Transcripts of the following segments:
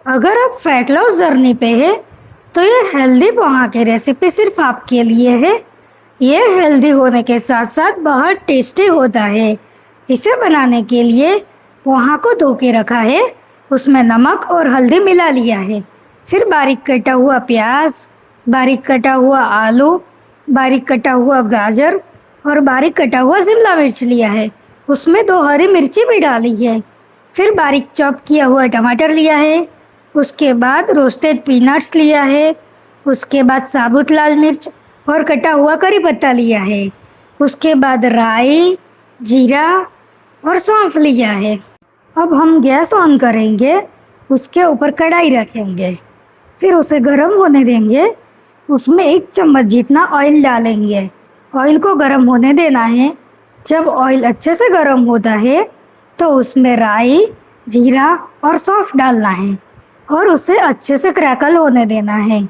अगर आप fat loss journey पे है तो ये हेल्दी पोहा की रेसिपी सिर्फ आपके लिए है। ये हेल्दी होने के साथ साथ बहुत टेस्टी होता है। इसे बनाने के लिए पोहा को धो के रखा है, उसमें नमक और हल्दी मिला लिया है। फिर बारीक कटा हुआ प्याज, बारीक कटा हुआ आलू, बारीक कटा हुआ गाजर और बारीक कटा हुआ शिमला मिर्च लिया है। उसमें 2 हरी मिर्ची भी डाली है। फिर बारीक चॉप किया हुआ टमाटर लिया है। उसके बाद रोस्टेड पीनट्स लिया है। उसके बाद साबुत लाल मिर्च और कटा हुआ करी पत्ता लिया है। उसके बाद राई, जीरा और सौंफ लिया है। अब हम गैस ऑन करेंगे, उसके ऊपर कढ़ाई रखेंगे, फिर उसे गर्म होने देंगे। उसमें 1 चम्मच जितना ऑयल डालेंगे। ऑयल को गर्म होने देना है। जब ऑयल अच्छे से गर्म होता है तो उसमें राई, जीरा और सौंफ डालना है और उसे अच्छे से क्रैकल होने देना है।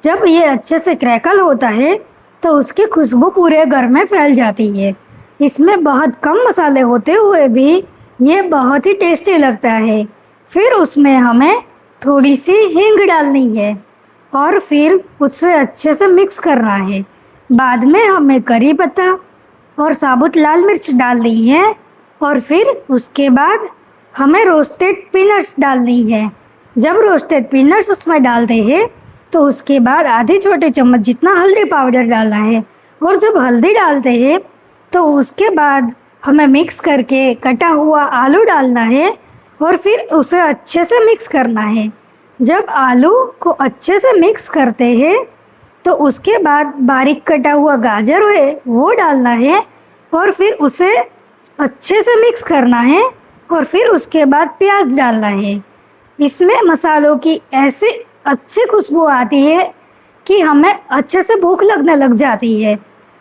जब ये अच्छे से क्रैकल होता है तो उसकी खुशबू पूरे घर में फैल जाती है। इसमें बहुत कम मसाले होते हुए भी ये बहुत ही टेस्टी लगता है। फिर उसमें हमें थोड़ी सी हींग डालनी है और फिर उसे अच्छे से मिक्स करना है। बाद में हमें करी पत्ता और साबुत लाल मिर्च डालनी है और फिर उसके बाद हमें रोस्टेड पीनट्स डालनी है। जब रोस्टेड पीनट्स उसमें डालते हैं तो उसके बाद आधी छोटे चम्मच जितना हल्दी पाउडर डालना है और जब हल्दी डालते हैं तो उसके बाद हमें मिक्स करके कटा हुआ आलू डालना है और फिर उसे अच्छे से मिक्स करना है। जब आलू को अच्छे से मिक्स करते हैं तो उसके बाद बारीक कटा हुआ गाजर है वो डालना है और फिर उसे अच्छे से मिक्स करना है और फिर उसके बाद प्याज डालना है। इसमें मसालों की ऐसी अच्छी खुशबू आती है कि हमें अच्छे से भूख लगने लग जाती है।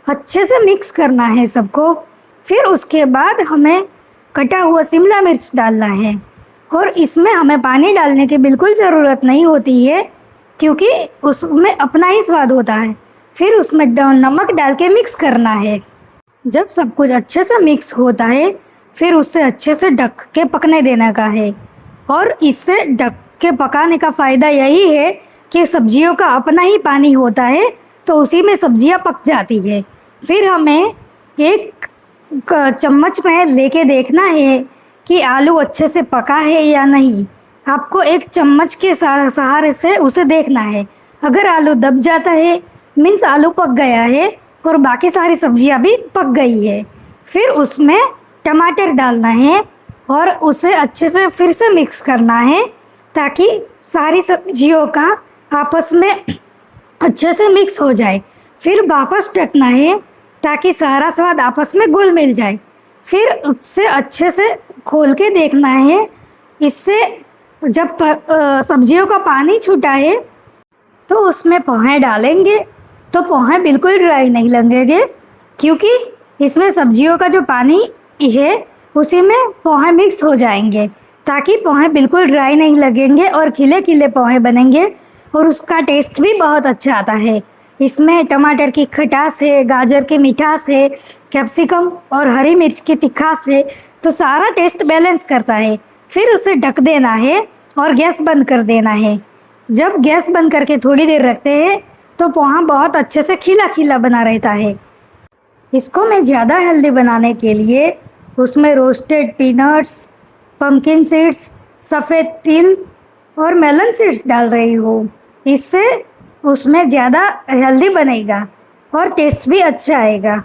अच्छे से मिक्स करना है सबको। फिर उसके बाद हमें कटा हुआ शिमला मिर्च डालना है और इसमें हमें पानी डालने की बिल्कुल ज़रूरत नहीं होती है क्योंकि उसमें अपना ही स्वाद होता है। फिर उसमें नमक डाल के मिक्स करना है। जब सब कुछ अच्छे से मिक्स होता है फिर उसे अच्छे से ढक के पकने देने का है। और इससे ढक के पकाने का फ़ायदा यही है कि सब्जियों का अपना ही पानी होता है तो उसी में सब्जियां पक जाती है। फिर हमें 1 चम्मच में लेके देखना है कि आलू अच्छे से पका है या नहीं। आपको 1 चम्मच के सहारे से उसे देखना है। अगर आलू दब जाता है मीन्स आलू पक गया है और बाकी सारी सब्जियां भी पक गई है। फिर उसमें टमाटर डालना है और उसे अच्छे से फिर से मिक्स करना है ताकि सारी सब्जियों का आपस में अच्छे से मिक्स हो जाए। फिर वापस ढकना है ताकि सारा स्वाद आपस में घुल मिल जाए। फिर उससे अच्छे से खोल के देखना है। इससे जब सब्जियों का पानी छूटा है तो उसमें पोहे डालेंगे तो पोहे बिल्कुल ड्राई नहीं लगेंगे क्योंकि इसमें सब्जियों का जो पानी है उसी में पोहे मिक्स हो जाएंगे ताकि पोहे बिल्कुल ड्राई नहीं लगेंगे और खिले खिले पोहे बनेंगे और उसका टेस्ट भी बहुत अच्छा आता है। इसमें टमाटर की खटास है, गाजर की मिठास है, कैप्सिकम और हरी मिर्च की तिखास है तो सारा टेस्ट बैलेंस करता है। फिर उसे ढक देना है और गैस बंद कर देना है। जब गैस बंद करके थोड़ी देर रखते हैं तो पोहा बहुत अच्छे से खिला खिला बना रहता है। इसको मैं ज़्यादा हेल्दी बनाने के लिए उसमें रोस्टेड पीनट्स, पम्पकिन सीड्स, सफ़ेद तिल और मेलन सीड्स डाल रही हूँ। इससे उसमें ज़्यादा हेल्दी बनेगा और टेस्ट भी अच्छा आएगा।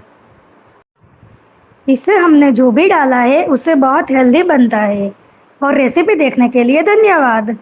इससे हमने जो भी डाला है उससे बहुत हेल्दी बनता है। और रेसिपी देखने के लिए धन्यवाद।